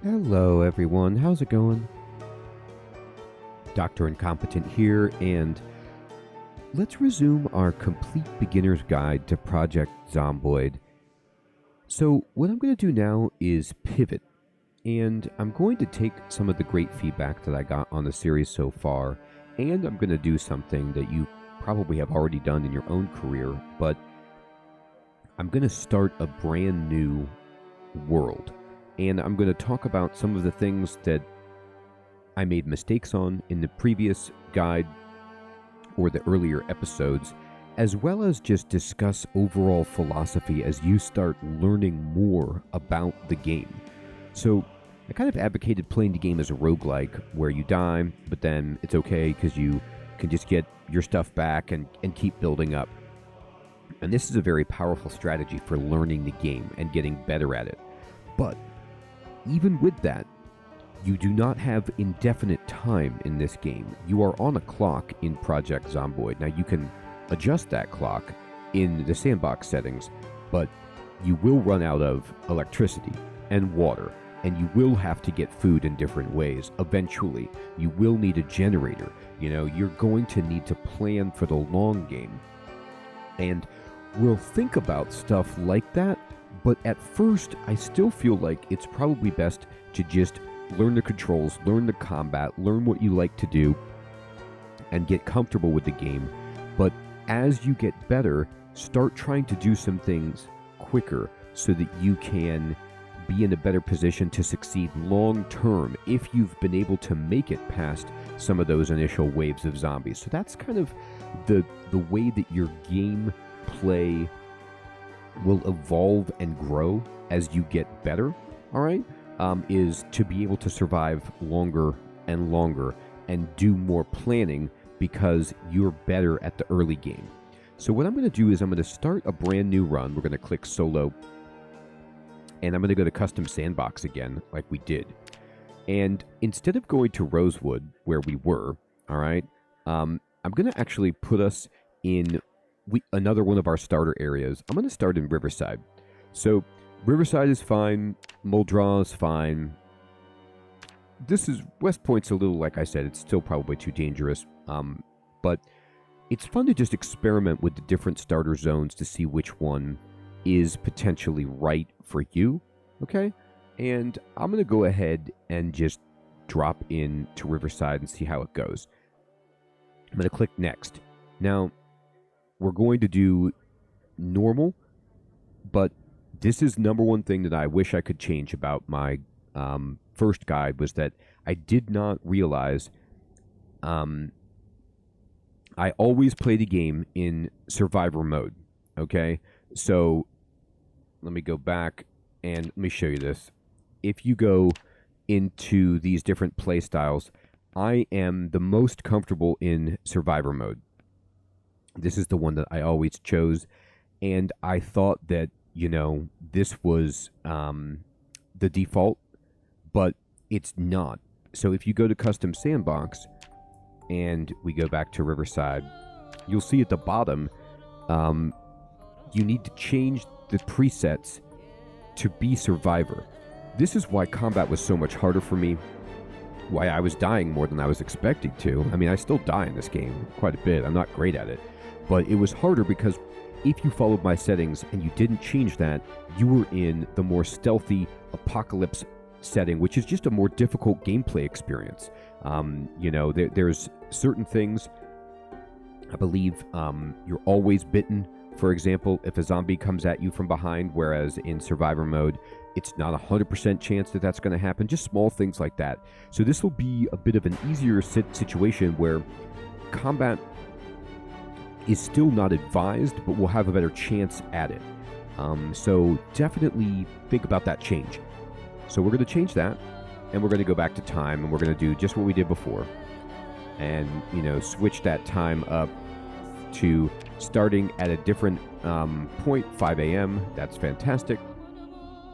Hello everyone, how's it going? Dr. Incompetent here, and let's resume our complete beginner's guide to Project Zomboid. So what I'm going to do now is pivot, and I'm going to take some of the great feedback that I got on the series so far, and I'm going to do something that you probably have already done in your own career, but I'm going to start a brand new world. And I'm going to talk about some of the things that I made mistakes on in the previous guide or the earlier episodes, as well as just discuss overall philosophy as you start learning more about the game. So I kind of advocated playing the game as a roguelike, where you die, but then it's okay because you can just get your stuff back and keep building up. And this is a very powerful strategy for learning the game and getting better at it. But even with that, you do not have indefinite time in this game. You are on a clock in Project Zomboid. Now, you can adjust that clock in the sandbox settings, but you will run out of electricity and water, and you will have to get food in different ways. Eventually, you will need a generator. You're going to need to plan for the long game. And we'll think about stuff like that. But at first, I still feel like it's probably best to just learn the controls, learn the combat, learn what you like to do, and get comfortable with the game. But as you get better, start trying to do some things quicker so that you can be in a better position to succeed long term if you've been able to make it past some of those initial waves of zombies. So that's kind of the way that your game play will evolve and grow as you get better, all right, is to be able to survive longer and longer and do more planning because you're better at the early game. So what I'm going to do is I'm going to start a brand new run. We're going to click solo, and I'm going to go to custom sandbox again like we did. And instead of going to Rosewood where we were, all right, I'm going to actually put us in another one of our starter areas. I'm going to start in Riverside. So Riverside is fine. Muldraw is fine. West Point's a little, like I said, it's still probably too dangerous. But it's fun to just experiment with the different starter zones to see which one is potentially right for you. Okay? And I'm going to go ahead and just drop in to Riverside and see how it goes. I'm going to click next. Now, we're going to do normal, but this is number one thing that I wish I could change about my first guide was that I did not realize I always play the game in survivor mode, okay? So let me go back and let me show you this. If you go into these different play styles, I am the most comfortable in survivor mode. This is the one that I always chose, and I thought that, this was the default, but it's not. So if you go to Custom Sandbox, and we go back to Riverside, you'll see at the bottom, you need to change the presets to be Survivor. This is why combat was so much harder for me, why I was dying more than I was expecting to. I mean, I still die in this game quite a bit. I'm not great at it. But it was harder because if you followed my settings and you didn't change that, you were in the more stealthy apocalypse setting, which is just a more difficult gameplay experience. There's certain things, I believe, you're always bitten, for example, if a zombie comes at you from behind, whereas in survivor mode, it's not 100% chance that that's going to happen, just small things like that. So this will be a bit of an easier situation where combat is still not advised, but we'll have a better chance at it. So definitely think about that change. So we're going to change that, and we're going to go back to time, and we're going to do just what we did before. And, switch that time up to starting at a different point, 5 a.m. That's fantastic.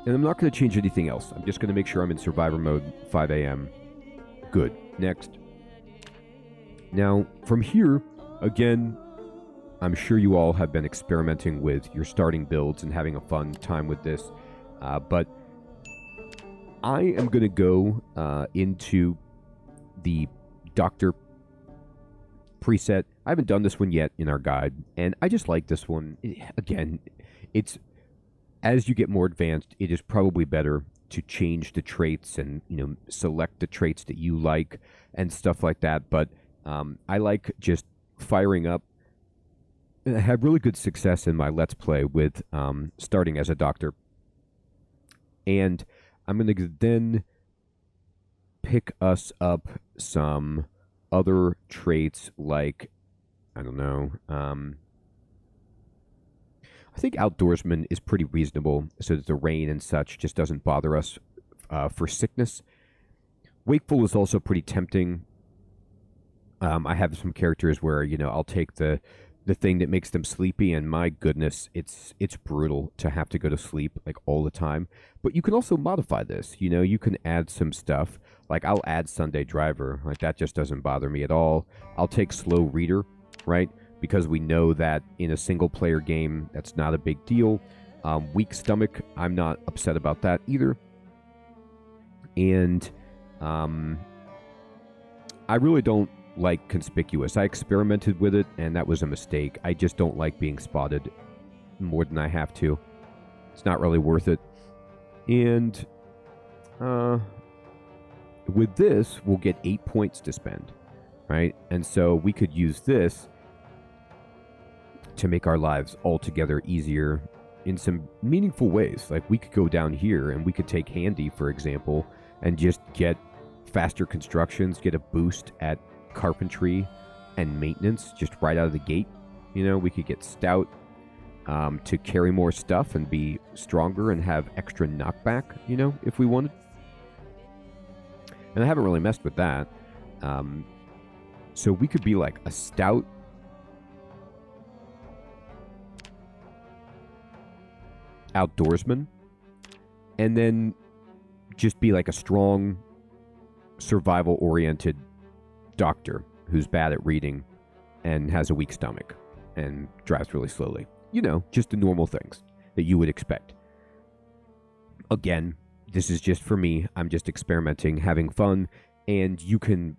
And I'm not going to change anything else. I'm just going to make sure I'm in survivor mode, 5 a.m. Good. Next. Now, from here, again, I'm sure you all have been experimenting with your starting builds and having a fun time with this, but I am going to go into the doctor preset. I haven't done this one yet in our guide, and I just like this one. Again, it's as you get more advanced, it is probably better to change the traits and select the traits that you like and stuff like that. But I like just firing up. I had really good success in my Let's Play with starting as a doctor, and I'm going to then pick us up some other traits like, I don't know, I think outdoorsman is pretty reasonable so that the rain and such just doesn't bother us for sickness. Wakeful is also pretty tempting. I have some characters where, I'll take the thing that makes them sleepy, and my goodness, it's brutal to have to go to sleep like all the time. But you can also modify this. You can add some stuff. Like I'll add Sunday Driver. Like that just doesn't bother me at all. I'll take Slow Reader, right? Because we know that in a single-player game, that's not a big deal. Weak Stomach, I'm not upset about that either. And I really don't like Conspicuous. I experimented with it, and that was a mistake. I just don't like being spotted more than I have to. It's not really worth it. And with this, we'll get 8 points to spend, right? And so we could use this to make our lives altogether easier in some meaningful ways. Like we could go down here and we could take Handy, for example, and just get faster constructions, get a boost at carpentry and maintenance just right out of the gate. We could get Stout to carry more stuff and be stronger and have extra knockback, if we wanted. And I haven't really messed with that. So we could be like a Stout outdoorsman, and then just be like a strong survival-oriented doctor who's bad at reading and has a weak stomach and drives really slowly. Just the normal things that you would expect. Again, this is just for me. I'm just experimenting, having fun, and you can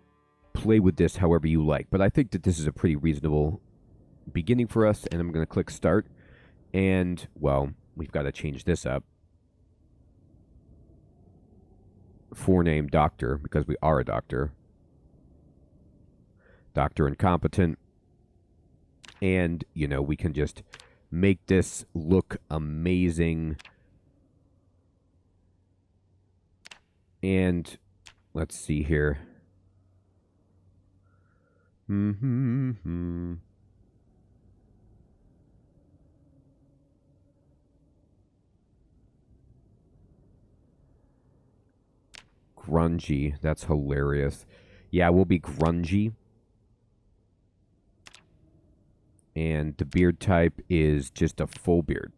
play with this however you like. But I think that this is a pretty reasonable beginning for us, and I'm going to click Start. And, well, we've got to change this up. Forename Doctor, because we are a doctor. Doctor Incompetent. And, we can just make this look amazing. And let's see here. Grungy. That's hilarious. Yeah, we'll be grungy. And the beard type is just a full beard.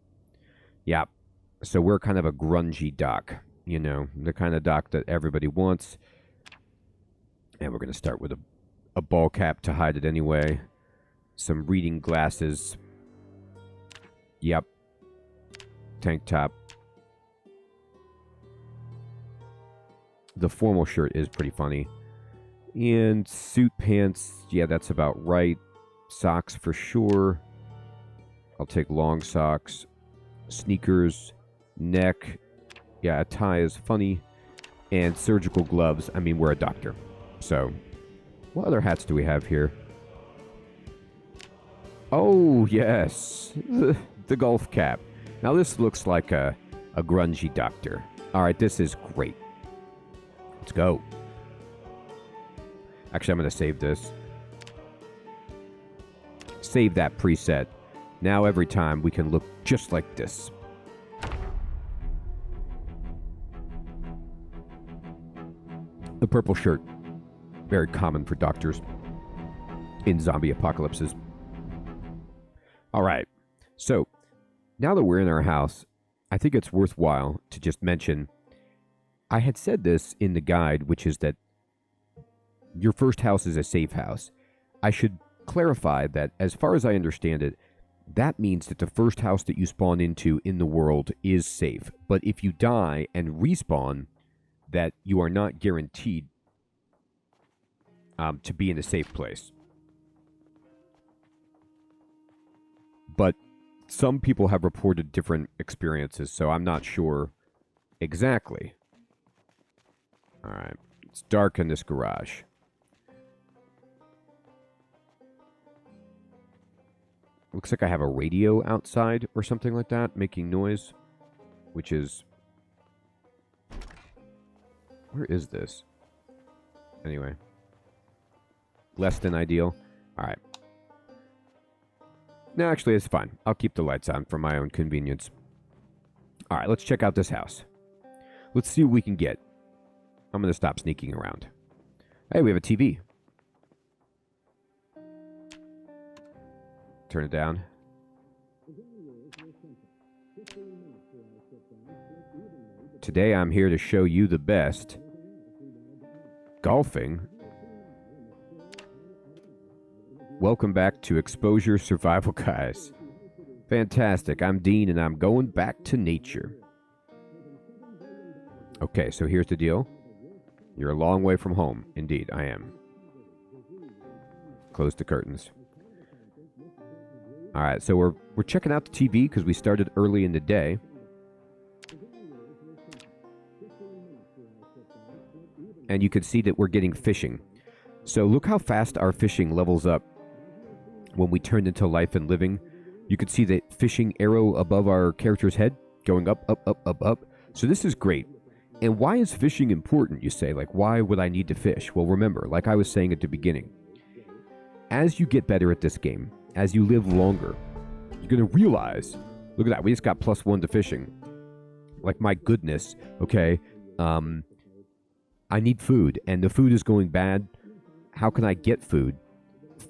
Yeah. So we're kind of a grungy doc. The kind of doc that everybody wants. And we're going to start with a ball cap to hide it anyway. Some reading glasses. Yep. Tank top. The formal shirt is pretty funny. And suit pants, yeah, that's about right. Socks for sure. I'll take long socks. Sneakers. Neck. Yeah, a tie is funny. And surgical gloves. I mean, we're a doctor. So, what other hats do we have here? Oh, yes. The golf cap. Now, this looks like a grungy doctor. All right, this is great. Let's go. Actually, I'm going to save this. Save that preset. Now every time we can look just like this. The purple shirt. Very common for doctors in zombie apocalypses. All right. So, now that we're in our house, I think it's worthwhile to just mention, I had said this in the guide, which is that your first house is a safe house. I should clarify that, as far as I understand it, that means that the first house that you spawn into in the world is safe. But if you die and respawn, that you are not guaranteed to be in a safe place. But some people have reported different experiences, so I'm not sure exactly. All right. It's dark in this garage. Looks like I have a radio outside or something like that, making noise, which is... Where is this? Anyway. Less than ideal. All right. No, actually, it's fine. I'll keep the lights on for my own convenience. All right, let's check out this house. Let's see what we can get. I'm going to stop sneaking around. Hey, we have a TV. Turn it down. Today I'm here to show you the best. Golfing. Welcome back to Exposure Survival Guys. Fantastic. I'm Dean and I'm going back to nature. Okay, so here's the deal. You're a long way from home. Indeed, I am. Close the curtains. All right, so we're checking out the TV because we started early in the day. And you can see that we're getting fishing. So look how fast our fishing levels up when we turn into life and living. You can see that fishing arrow above our character's head going up, up, up, up, up. So this is great. And why is fishing important, you say? Like, why would I need to fish? Well, remember, like I was saying at the beginning, as you get better at this game, as you live longer, you're going to realize, look at that, we just got +1 to fishing. Like, my goodness, okay, I need food, and the food is going bad. How can I get food?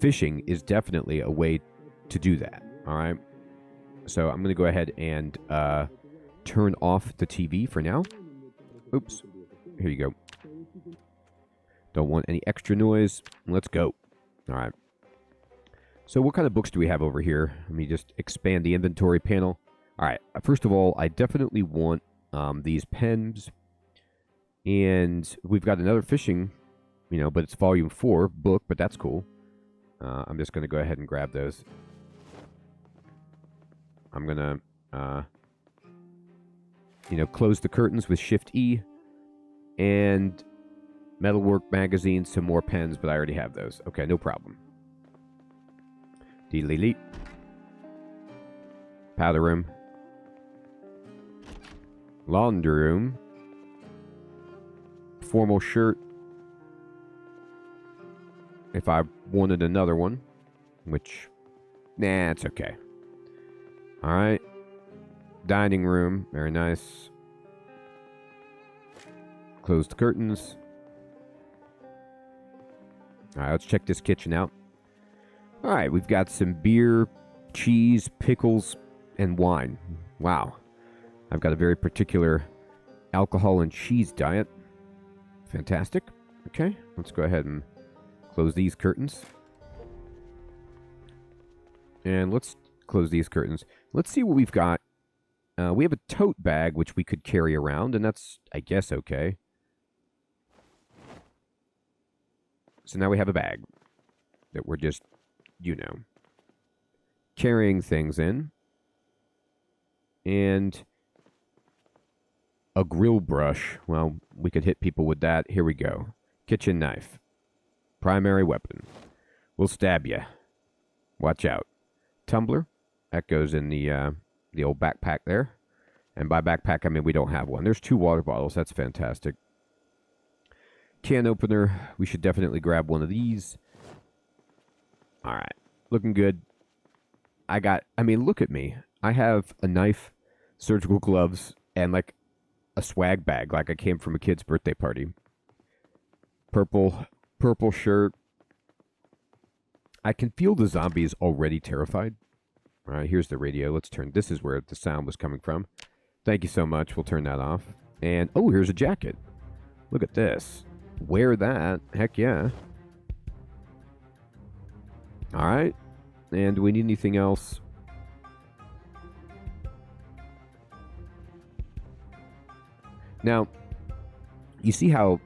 Fishing is definitely a way to do that, all right? So I'm going to go ahead and turn off the TV for now. Oops, here you go. Don't want any extra noise. Let's go. All right. So what kind of books do we have over here? Let me just expand the inventory panel. All right. First of all, I definitely want these pens. And we've got another fishing, but it's volume 4 book, but that's cool. I'm just going to go ahead and grab those. I'm going to, close the curtains with Shift-E. And Metalwork magazine, some more pens, but I already have those. Okay, no problem. Delete. Powder room. Laundry room. Formal shirt. If I wanted another one, which, nah, it's okay. All right. Dining room, very nice. Close the curtains. All right, let's check this kitchen out. All right, we've got some beer, cheese, pickles, and wine. Wow. I've got a very particular alcohol and cheese diet. Fantastic. Okay, let's go ahead and close these curtains. And let's close these curtains. Let's see what we've got. We have a tote bag, which we could carry around, and that's, I guess, okay. So now we have a bag that we're just, carrying things in. And a grill brush. Well, we could hit people with that. Here we go. Kitchen knife. Primary weapon. We'll stab you. Watch out. Tumbler. That goes in the old backpack there. And by backpack, I mean we don't have one. There's 2 water bottles. That's fantastic. Can opener. We should definitely grab one of these. All right. Looking good. Look at me. I have a knife, surgical gloves, and like a swag bag like I came from a kid's birthday party. Purple shirt. I can feel the zombies already terrified. All right, here's the radio. Let's turn. This is where the sound was coming from. Thank you so much. We'll turn that off. And, oh, here's a jacket. Look at this. Wear that. Heck yeah. All right. And do we need anything else? Now, you see how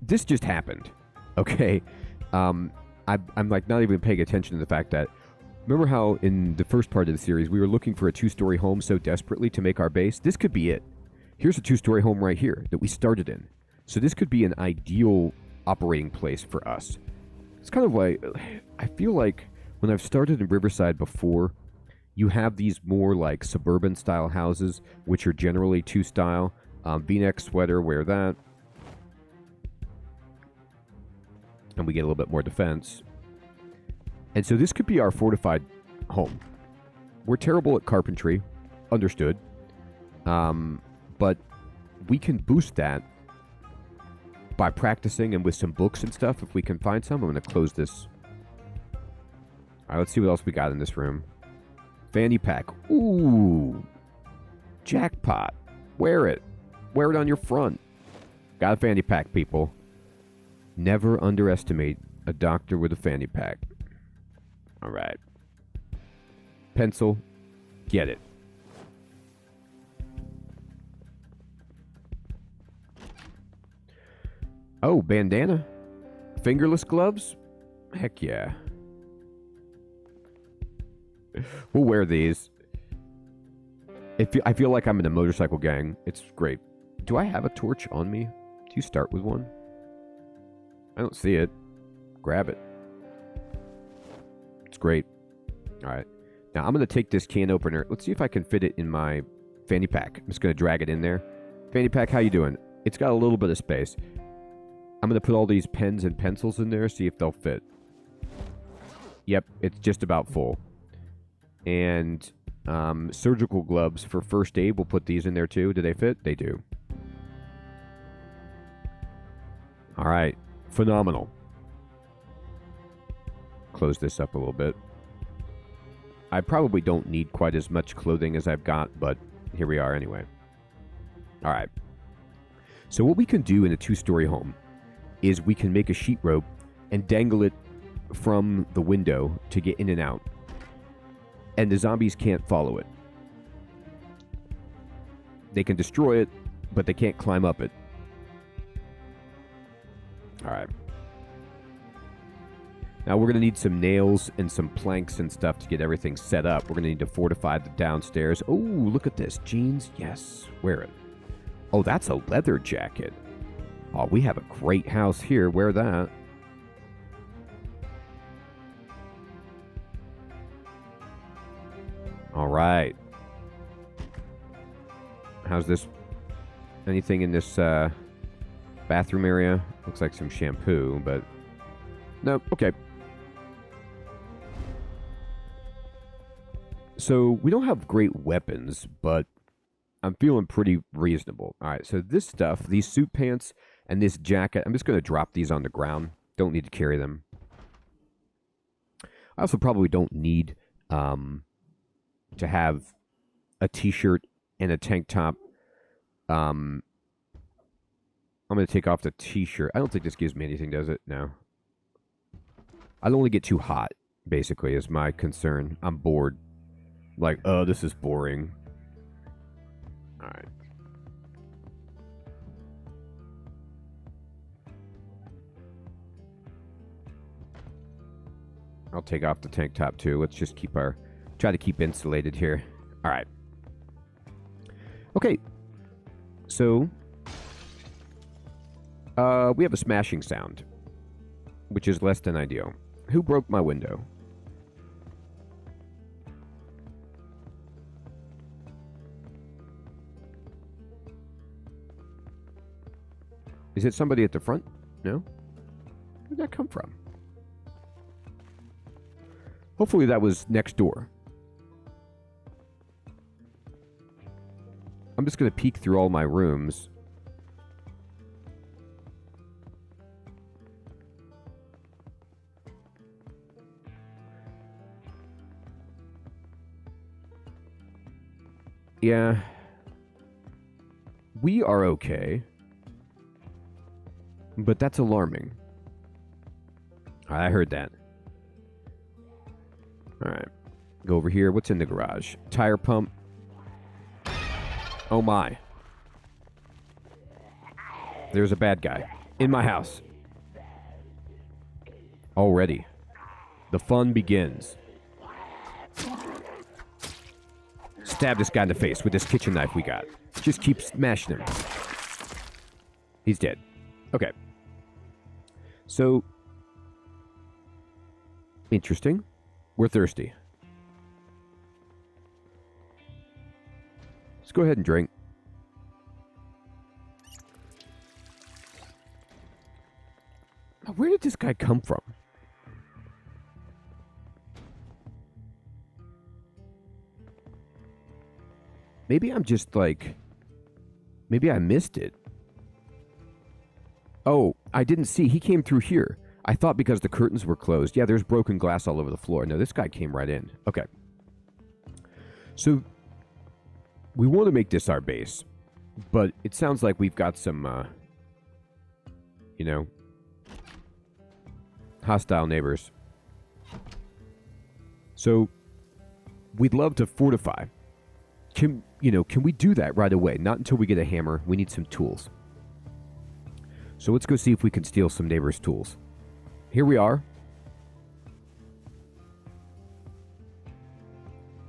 this just happened, okay? I'm like not even paying attention to the fact that, remember how in the first part of the series we were looking for a 2-story home so desperately to make our base? This could be it. Here's a 2-story home right here that we started in. So this could be an ideal operating place for us. It's kind of like, I feel like when I've started in Riverside before, you have these more like suburban style houses, which are generally 2-style. V-neck sweater, wear that. And we get a little bit more defense. And so this could be our fortified home. We're terrible at carpentry, understood. But we can boost that by practicing and with some books and stuff if we can find some. I'm going to close this. All right, let's see what else we got in this room. Fanny pack. Ooh. Jackpot. Wear it. Wear it on your front. Got a fanny pack, people. Never underestimate a doctor with a fanny pack. All right. Pencil. Get it. Oh, bandana. Fingerless gloves? Heck yeah. We'll wear these. I feel like I'm in a motorcycle gang. It's great. Do I have a torch on me? Do you start with one? I don't see it. Grab it. It's great. All right. Now I'm going to take this can opener. Let's see if I can fit it in my fanny pack. I'm just going to drag it in there. Fanny pack, how you doing? It's got a little bit of space. I'm going to put all these pens and pencils in there, see if they'll fit. Yep, it's just about full. And surgical gloves for first aid, we'll put these in there too. Do they fit? They do. All right. Phenomenal. Close this up a little bit. I probably don't need quite as much clothing as I've got, but here we are anyway. All right. So what we can do in a 2-story home is we can make a sheet rope and dangle it from the window to get in and out. And the zombies can't follow it. They can destroy it, but they can't climb up it. All right. Now we're going to need some nails and some planks and stuff to get everything set up. We're going to need to fortify the downstairs. Oh, look at this. Jeans? Yes. Wear it. Oh, that's a leather jacket. Oh, we have a great house here. Wear that. All right. How's this? Anything in this bathroom area? Looks like some shampoo, but no. Okay. So we don't have great weapons, but I'm feeling pretty reasonable. All right. So this stuff, these suit pants and this jacket, I'm just going to drop these on the ground. Don't need to carry them. I also probably don't need to have a t-shirt and a tank top. I'm going to take off the t-shirt. I don't think this gives me anything, does it? No. I don't want to get too hot, basically, is my concern. I'm bored. Like, oh, this is boring. All right. I'll take off the tank top, too. Let's just try to keep insulated here. All right. Okay. So, we have a smashing sound, which is less than ideal. Who broke my window? Is it somebody at the front? No? Where'd that come from? Hopefully that was next door. I'm just going to peek through all my rooms. Yeah. We are okay. But that's alarming. I heard that. Alright. Go over here. What's in the garage? Tire pump. Oh my. There's a bad guy. In my house. Already. The fun begins. Stab this guy in the face with this kitchen knife we got. Just keep smashing him. He's dead. Okay. So, interesting. We're thirsty. Let's go ahead and drink. Now, where did this guy come from? Maybe I'm just like... Maybe I missed it. Oh, I didn't see. He came through here. I thought because the curtains were closed. Yeah, there's broken glass all over the floor. No, this guy came right in. Okay. So, we want to make this our base. But it sounds like we've got some, you know, hostile neighbors. So, we'd love to fortify. Can we do that right away? Not until we get a hammer. We need some tools. So let's go see if we can steal some neighbors' tools. Here we are.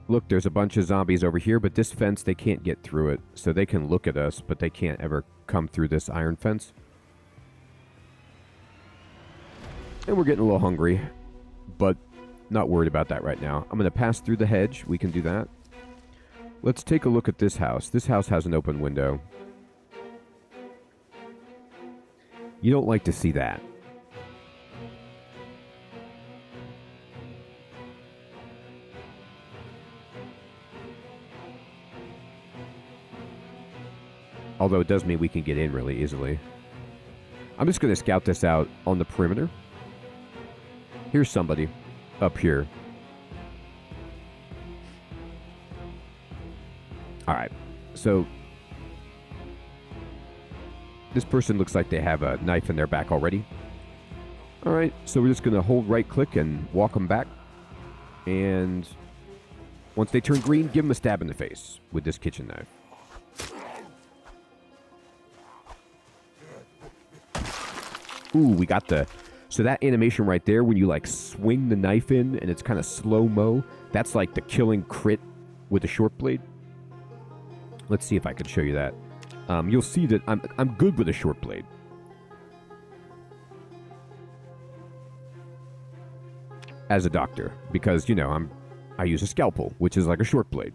Look, there's a bunch of zombies over here, but this fence, they can't get through it. So they can look at us, but they can't ever come through this iron fence. And we're getting a little hungry, but not worried about that right now. I'm going to pass through the hedge. We can do that. Let's take a look at this house. This house has an open window. You don't like to see that. Although it does mean we can get in really easily. I'm just going to scout this out on the perimeter. Here's somebody up here. Alright, so this person looks like they have a knife in their back already. Alright, so we're just going to hold right click and walk them back. And once they turn green, give them a stab in the face with this kitchen knife. Ooh, we got the... So that animation right there, when you like swing the knife in and it's kind of slow-mo, that's like the killing crit with a short blade. Let's see if I can show you that. You'll see that I'm good with a short blade. As a doctor, because you know I use a scalpel, which is like a short blade.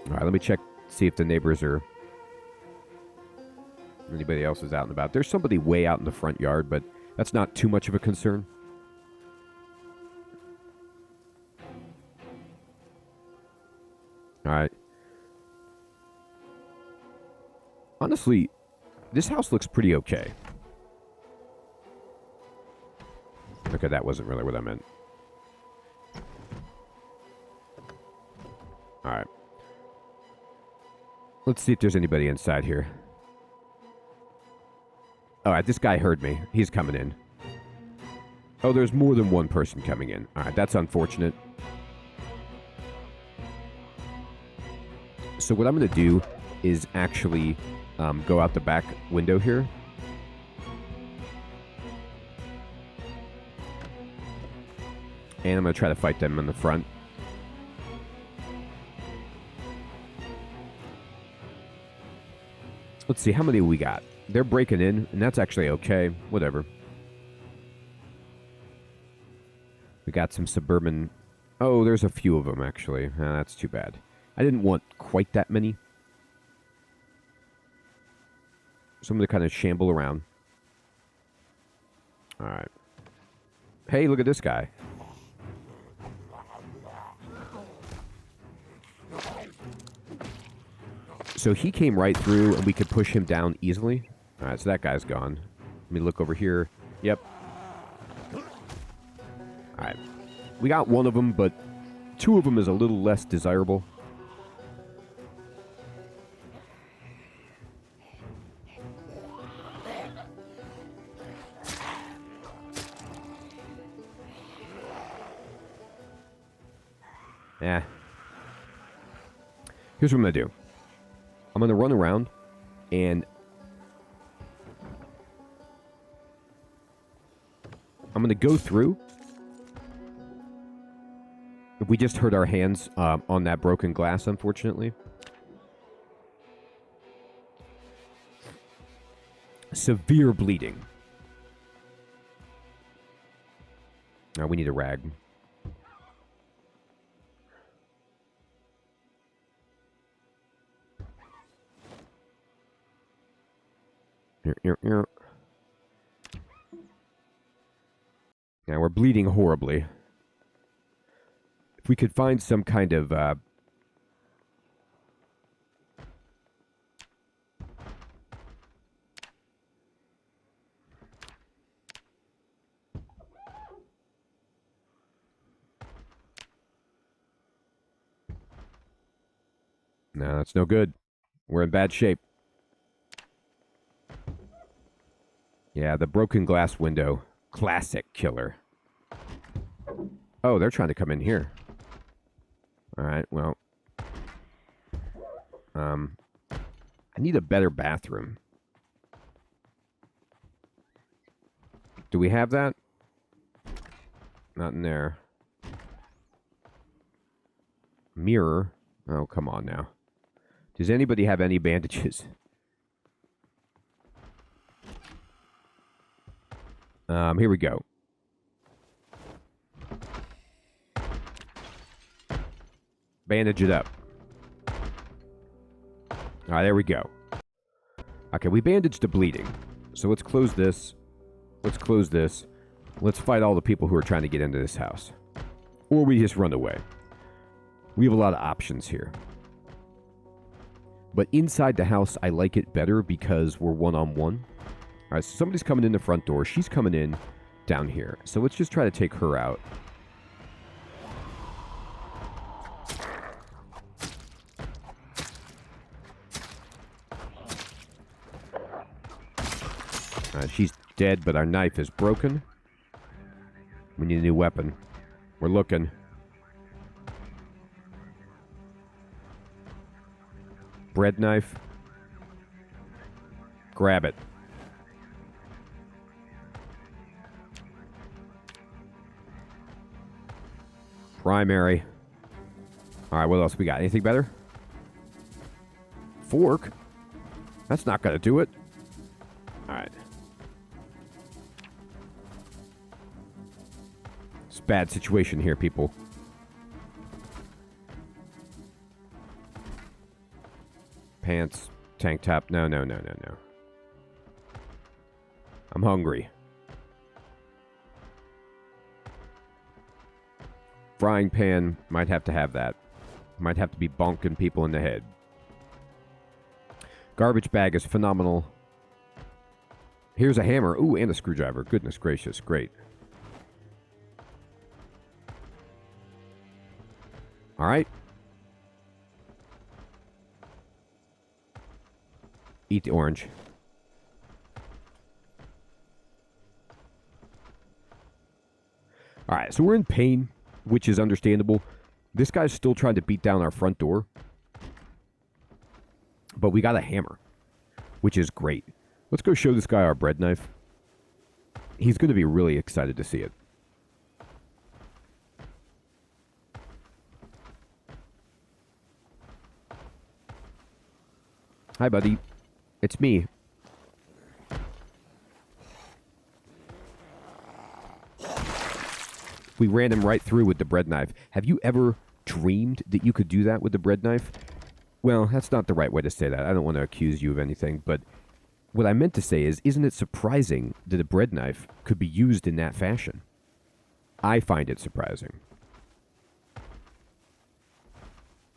All right, let me check, see if the neighbors are. Anybody else is out and about. There's somebody way out in the front yard, but that's not too much of a concern. All right. Honestly, this house looks pretty okay. Okay, that wasn't really what I meant. Alright. Let's see if there's anybody inside here. Alright, this guy heard me. He's coming in. Oh, there's more than one person coming in. Alright, that's unfortunate. So what I'm going to do is actually go out the back window here. And I'm going to try to fight them in the front. Let's see, how many we got? They're breaking in, and that's actually okay. Whatever. We got some suburban... Oh, there's a few of them, actually. That's too bad. I didn't want quite that many. So I'm going to kind of shamble around. Alright. Hey, look at this guy. So he came right through, and we could push him down easily. Alright, so that guy's gone. Let me look over here. Yep. Alright. We got one of them, but two of them is a little less desirable. Yeah. Here's what I'm going to do. I'm going to run around, and I'm going to go through. We just hurt our hands on that broken glass, unfortunately. Severe bleeding. Now we need a rag. Now we're bleeding horribly. If we could find some kind of no, that's no good. We're in bad shape. Yeah, the broken glass window. Classic killer. Oh, they're trying to come in here. Alright, well. I need a better bathroom. Do we have that? Not in there. Mirror. Oh, come on now. Does anybody have any bandages? Here we go. Bandage it up. Alright, there we go. Okay, we bandaged the bleeding. So let's close this. Let's close this. Let's fight all the people who are trying to get into this house. Or we just run away. We have a lot of options here. But inside the house, I like it better because we're one-on-one. All right, so somebody's coming in the front door. She's coming in down here. So let's just try to take her out. She's dead, but our knife is broken. We need a new weapon. We're looking. Bread knife. Grab it. Primary. All right, what else we got? Anything better? Fork? That's not going to do it. All right. It's a bad situation here, people. Pants, tank top. No. I'm hungry. Frying pan, might have to have that. Might have to be bonking people in the head. Garbage bag is phenomenal. Here's a hammer. Ooh, and a screwdriver. Goodness gracious, great. All right. Eat the orange. All right, so we're in pain, which is understandable. This guy's still trying to beat down our front door. But we got a hammer, which is great. Let's go show this guy our bread knife. He's going to be really excited to see it. Hi, buddy. It's me. We ran him right through with the bread knife. Have you ever dreamed that you could do that with the bread knife? Well, that's not the right way to say that. I don't want to accuse you of anything, but what I meant to say is, isn't it surprising that a bread knife could be used in that fashion? I find it surprising.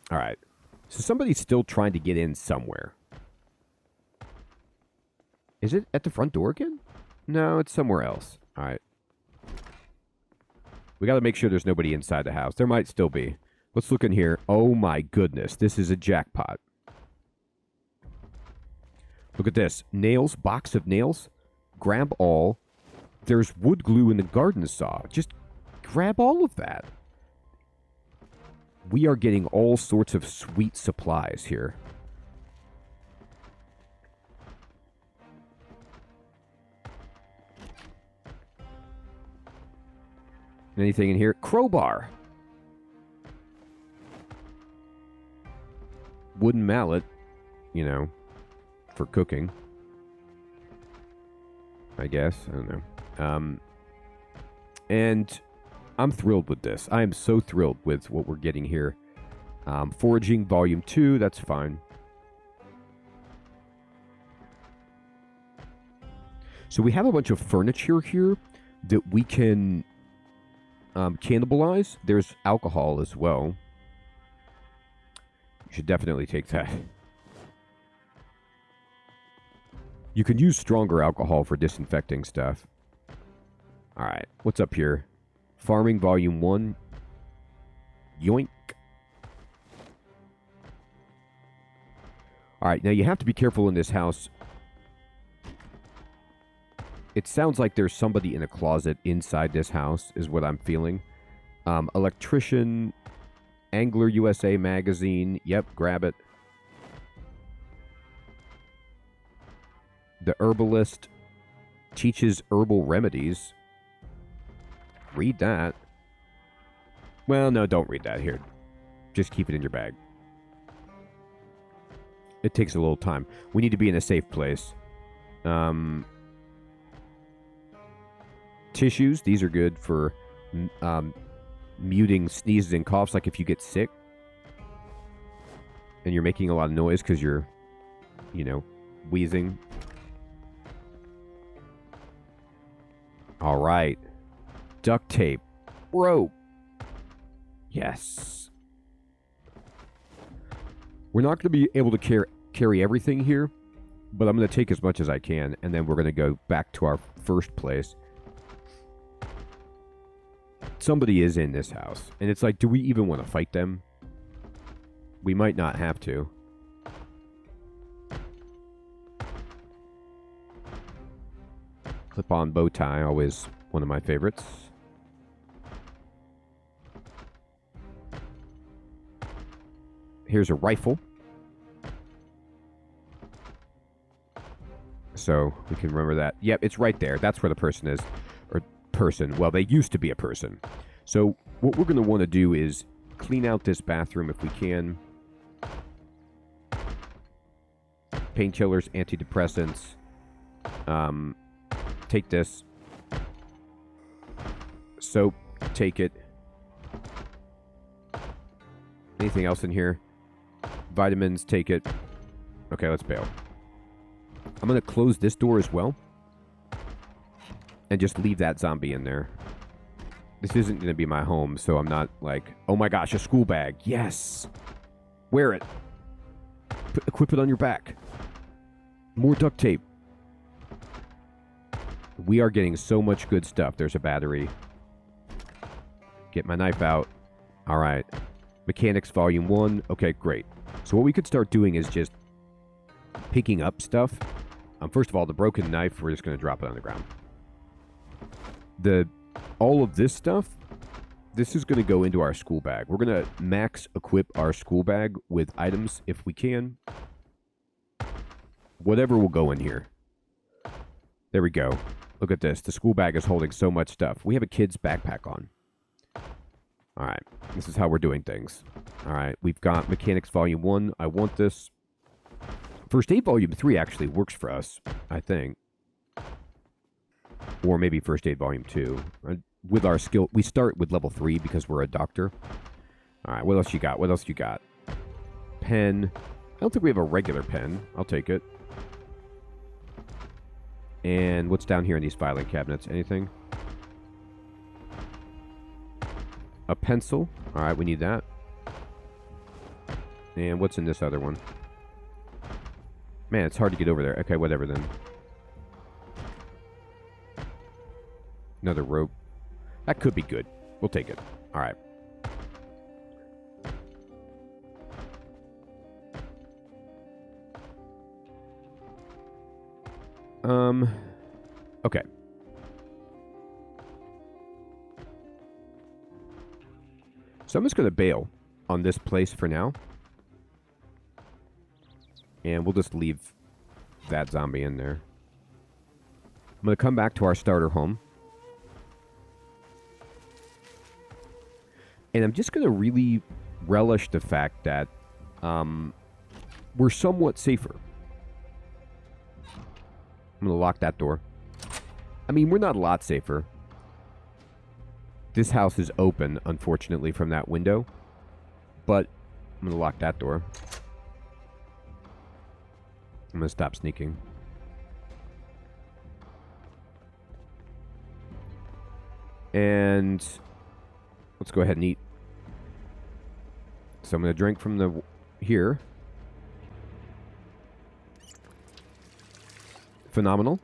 All right. So somebody's still trying to get in somewhere. Is it at the front door again? No, it's somewhere else. All right. We got to make sure there's nobody inside the house. There might still be. Let's look in here. Oh my goodness. This is a jackpot. Look at this. Nails. Box of nails. Grab all. There's wood glue in the garden saw. Just grab all of that. We are getting all sorts of sweet supplies here. Anything in here? Crowbar. Wooden mallet, you know, for cooking. I guess. I don't know. And I'm thrilled with this. I am so thrilled with what we're getting here. Foraging Volume 2, that's fine. So we have a bunch of furniture here that we can cannibalize. There's alcohol as well. You should definitely take that. You can use stronger alcohol for disinfecting stuff. Alright, what's up here? Farming Volume 1. Yoink. Alright, now you have to be careful in this house. It sounds like there's somebody in a closet inside this house, is what I'm feeling. Electrician, Angler USA magazine. Yep, grab it. The herbalist teaches herbal remedies. Read that. Well, no, don't read that here. Just keep it in your bag. It takes a little time. We need to be in a safe place. Tissues, these are good for muting sneezes and coughs, like if you get sick and you're making a lot of noise because you're, you know, wheezing. All right. Duct tape. Rope. Yes. We're not going to be able to carry everything here, but I'm going to take as much as I can, and then we're going to go back to our first place. Somebody is in this house, and it's like, do we even want to fight them? We might not have to. Clip-on bow tie, always one of my favorites. Here's a rifle. So we can remember that. Yep, it's right there. That's where the person is. Or person. Well, they used to be a person. So what we're going to want to do is clean out this bathroom if we can. Painkillers, antidepressants. Take this. Soap, take it. Anything else in here? Vitamins, take it. Okay, let's bail. I'm going to close this door as well. And just leave that zombie in there. This isn't going to be my home, so I'm not like, oh my gosh, a school bag. Yes! Wear it. Equip it on your back. More duct tape. We are getting so much good stuff. There's a battery. Get my knife out. All right. Mechanics Volume 1. Okay, great. So what we could start doing is just picking up stuff. First of all, the broken knife, we're just going to drop it on the ground. All of this stuff, this is going to go into our school bag. We're going to max equip our school bag with items if we can. Whatever will go in here. There we go. Look at this. The school bag is holding so much stuff. We have a kid's backpack on. All right. This is how we're doing things. All right. We've got Mechanics Volume 1. I want this. First Aid Volume 3 actually works for us, I think. Or maybe First Aid Volume 2. With our skill, we start with level 3 because we're a doctor. All right. What else you got? What else you got? Pen. I don't think we have a regular pen. I'll take it. And what's down here in these filing cabinets? Anything? A pencil. All right, we need that. And what's in this other one? Man, it's hard to get over there. Okay, whatever then. Another rope. That could be good. We'll take it. All right. Okay. So I'm just going to bail on this place for now. And we'll just leave that zombie in there. I'm going to come back to our starter home. And I'm just going to really relish the fact that we're somewhat safer. I'm going to lock that door. I mean, we're not a lot safer. This house is open, unfortunately, from that window. But I'm going to lock that door. I'm going to stop sneaking. And let's go ahead and eat. So I'm going to drink from the here. Phenomenal.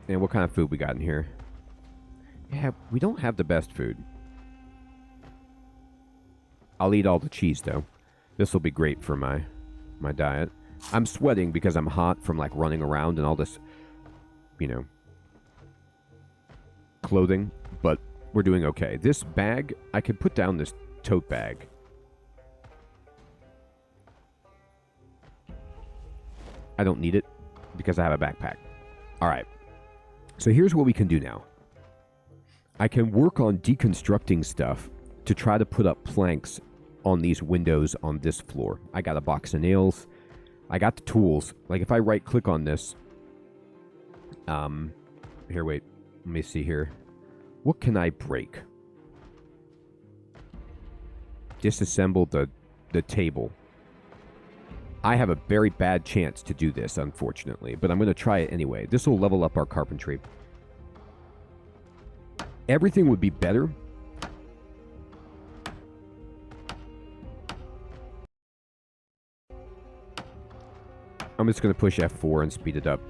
And what kind of food we got in here? Yeah, we don't have the best food. I'll eat all the cheese, though. This will be great for my diet. I'm sweating because I'm hot from, like, running around and all this, you know, clothing. But we're doing okay. This bag, I could put down this tote bag. I don't need it because I have a backpack. All right. So here's what we can do now. I can work on deconstructing stuff to try to put up planks on these windows on this floor. I got a box of nails. I got the tools. Like if I right click on this. Here, wait. Let me see here. What can I break? Disassemble the table. I have a very bad chance to do this, unfortunately, but I'm going to try it anyway. This will level up our carpentry. Everything would be better. I'm just going to push F4 and speed it up.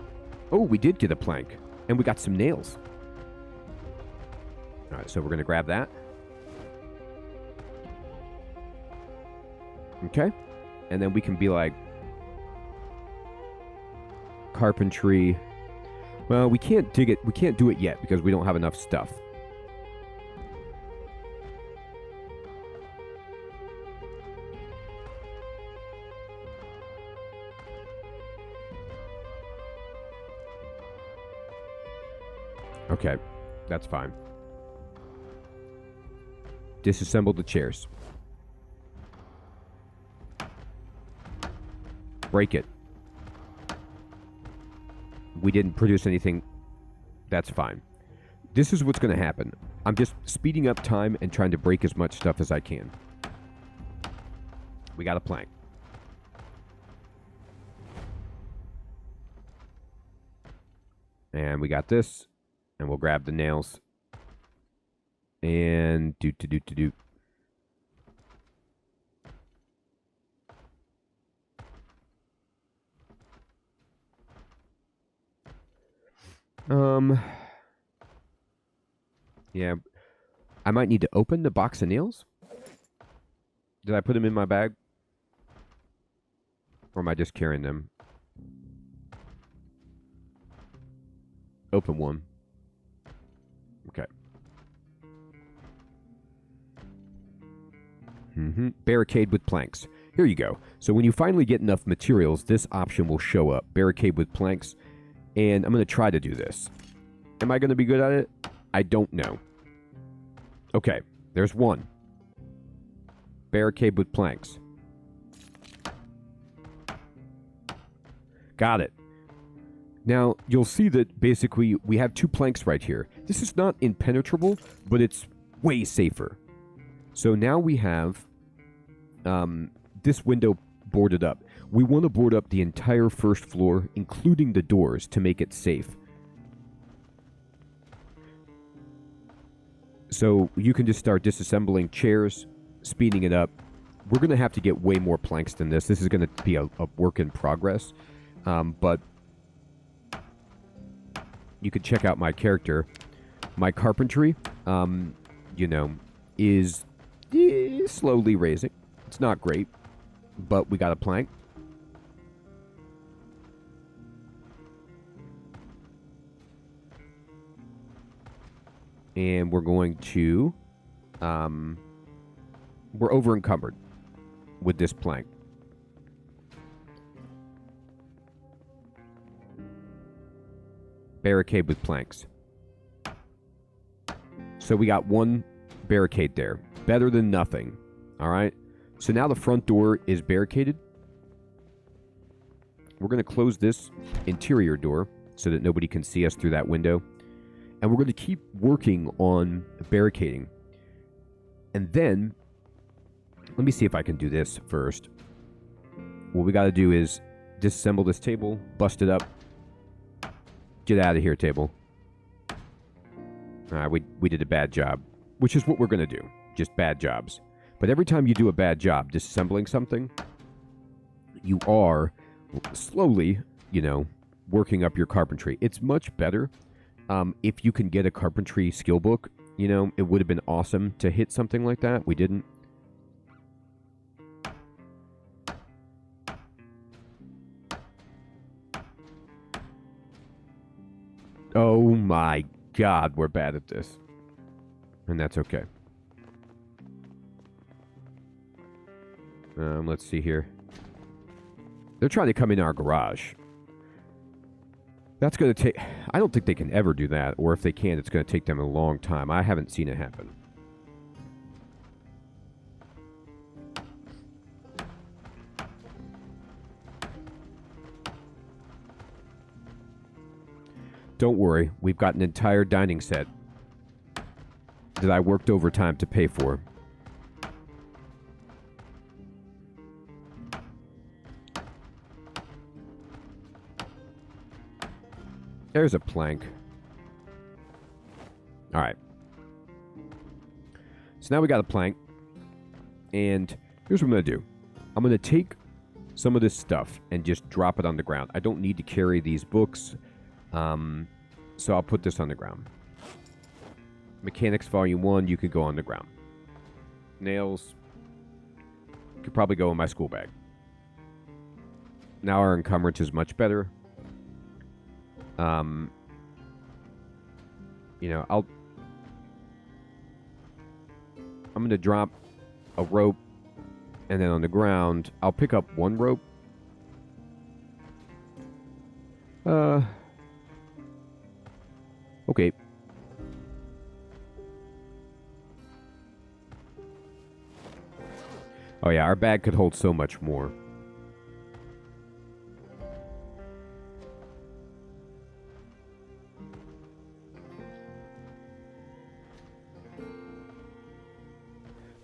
Oh, we did get a plank, and we got some nails. All right, so we're going to grab that. Okay. And then we can be like, carpentry. Well, we can't dig it. We can't do it yet because we don't have enough stuff. Okay, that's fine. Disassemble the chairs. Break it. We didn't produce anything. That's fine. This is what's going to happen. I'm just speeding up time and trying to break as much stuff as I can. We got a plank. And we got this. And we'll grab the nails. And do. Yeah. I might need to open the box of nails. Did I put them in my bag? Or am I just carrying them? Open one. Okay. Barricade with planks. Here you go. So when you finally get enough materials, this option will show up. Barricade with planks. And I'm going to try to do this. Am I going to be good at it? I don't know. Okay. There's one. Barricade with planks. Got it. Now, you'll see that basically we have 2 planks right here. This is not impenetrable, but it's way safer. So now we have this window boarded up. We want to board up the entire first floor, including the doors, to make it safe. So you can just start disassembling chairs, speeding it up. We're going to have to get way more planks than this. This is going to be a work in progress. But you can check out my character. My carpentry, you know, is slowly raising. It's not great, but we got a plank. And we're going to, we're over encumbered with this plank. Barricade with planks. So we got one barricade there. Better than nothing. All right. So now the front door is barricaded. We're going to close this interior door so that nobody can see us through that window. And we're going to keep working on barricading. And then, let me see if I can do this first. What we got to do is disassemble this table, bust it up. Get out of here, table. We did a bad job, which is what we're going to do. Just bad jobs. But every time you do a bad job disassembling something, you are slowly, working up your carpentry. It's much better if you can get a carpentry skill book. It would have been awesome to hit something like that. We didn't. Oh my God, we're bad at this. And that's okay. Let's see here. They're trying to come in our garage. That's going to take... I don't think they can ever do that. Or if they can, it's going to take them a long time. I haven't seen it happen. Don't worry. We've got an entire dining set that I worked overtime to pay for. There's a plank. All right. So now we got a plank. And here's what I'm going to do. I'm going to take some of this stuff and just drop it on the ground. I don't need to carry these books. So I'll put this on the ground. Mechanics Volume 1, you could go on the ground. Nails could probably go in my school bag. Now our encumbrance is much better. I'm going to drop a rope, and then on the ground, I'll pick up one rope. Okay. Oh yeah, our bag could hold so much more.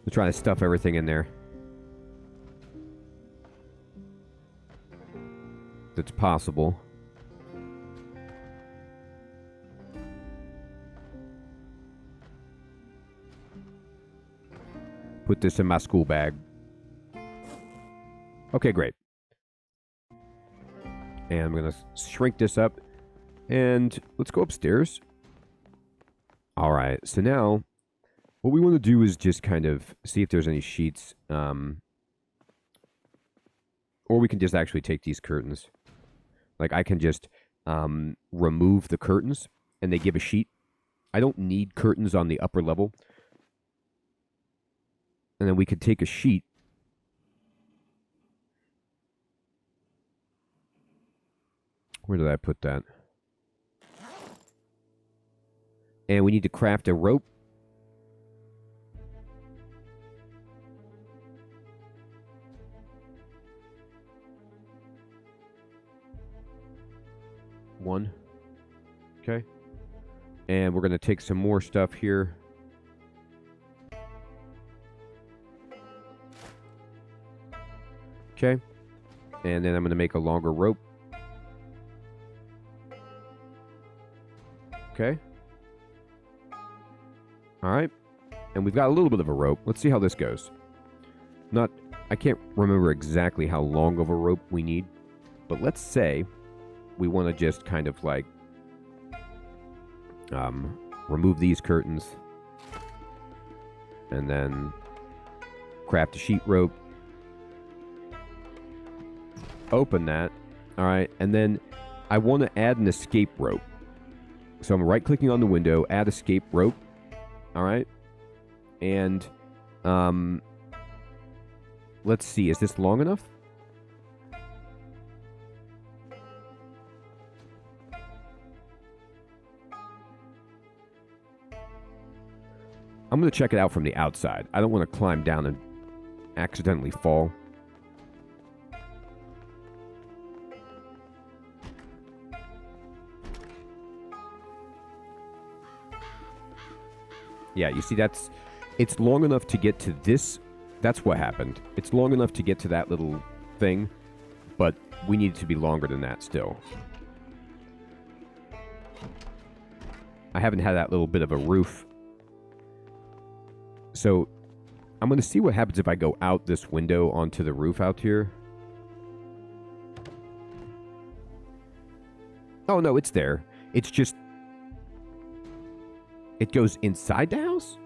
I'm trying to stuff everything in there that's possible. Put this in my school bag. Okay, great. And I'm going to shrink this up. And let's go upstairs. All right. So now, what we want to do is just kind of see if there's any sheets. Or we can just actually take these curtains. Like, I can just remove the curtains, and they give a sheet. I don't need curtains on the upper level. And then we could take a sheet. Where did I put that? And we need to craft a rope. One. Okay. And we're going to take some more stuff here. Okay. And then I'm going to make a longer rope. Okay. All right. And we've got a little bit of a rope. Let's see how this goes. I can't remember exactly how long of a rope we need, but let's say we want to just kind of like remove these curtains and then craft a sheet rope. Open that. All right. And then I want to add an escape rope. So I'm right-clicking on the window, add escape rope. All right. And let's see. Is this long enough? I'm going to check it out from the outside. I don't want to climb down and accidentally fall. Yeah, you see, it's long enough to get to this. That's what happened. It's long enough to get to that little thing, but we need it to be longer than that still. I haven't had that little bit of a roof. So I'm going to see what happens if I go out this window onto the roof out here. Oh, no, it's there. It's just... It goes inside the house?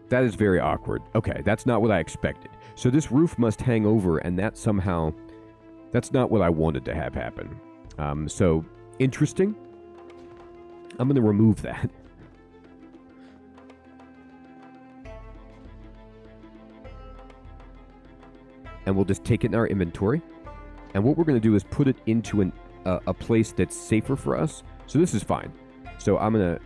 That is very awkward. Okay, that's not what I expected. So this roof must hang over, and that somehow... That's not what I wanted to have happen. So, interesting. I'm going to remove that. And we'll just take it in our inventory. And what we're going to do is put it into a place that's safer for us. So this is fine. So I'm going to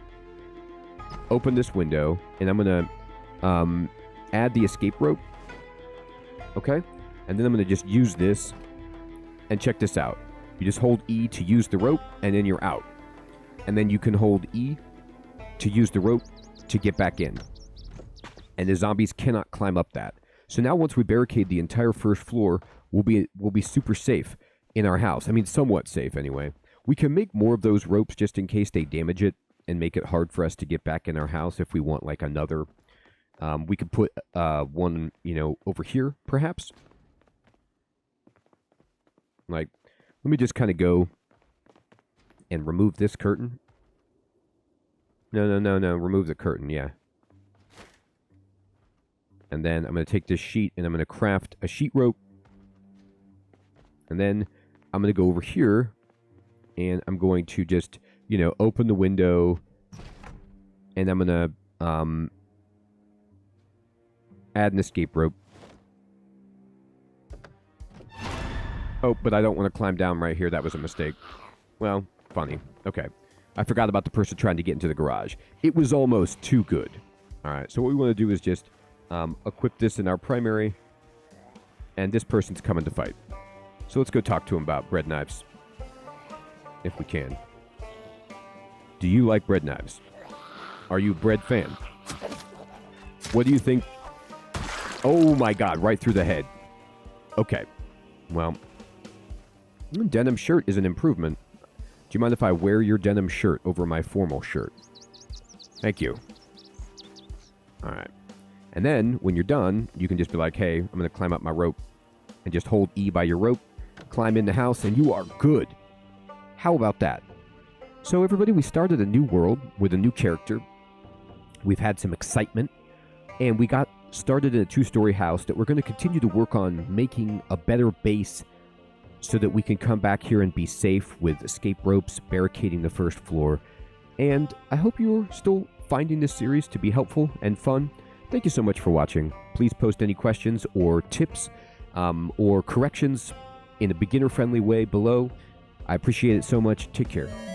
open this window, and I'm going to add the escape rope. Okay? And then I'm going to just use this, and check this out. You just hold E to use the rope, and then you're out. And then you can hold E to use the rope to get back in. And the zombies cannot climb up that. So now once we barricade the entire first floor, we'll be super safe in our house. I mean, somewhat safe anyway. We can make more of those ropes just in case they damage it and make it hard for us to get back in our house if we want like another. We could put one, over here perhaps. Like, let me just kind of go and remove this curtain. No. Remove the curtain, yeah. And then I'm going to take this sheet and I'm going to craft a sheet rope. And then I'm going to go over here and I'm going to just, open the window. And I'm going to add an escape rope. Oh, but I don't want to climb down right here. That was a mistake. Well, funny. Okay. I forgot about the person trying to get into the garage. It was almost too good. All right. So what we want to do is just equip this in our primary. And this person's coming to fight. So let's go talk to him about bread knives. If we can. Do you like bread knives? Are you a bread fan? What do you think? Oh my god, right through the head. Okay. Well, denim shirt is an improvement. Do you mind if I wear your denim shirt over my formal shirt? Thank you. Alright. And then, when you're done, you can just be like, hey, I'm going to climb up my rope. And just hold E by your rope, climb in the house, and you are good. How about that? So everybody, we started a new world with a new character. We've had some excitement. And we got started in a 2-story house that we're going to continue to work on making a better base so that we can come back here and be safe with escape ropes, barricading the first floor. And I hope you're still finding this series to be helpful and fun. Thank you so much for watching. Please post any questions or tips or corrections in a beginner-friendly way below. I appreciate it so much. Take care.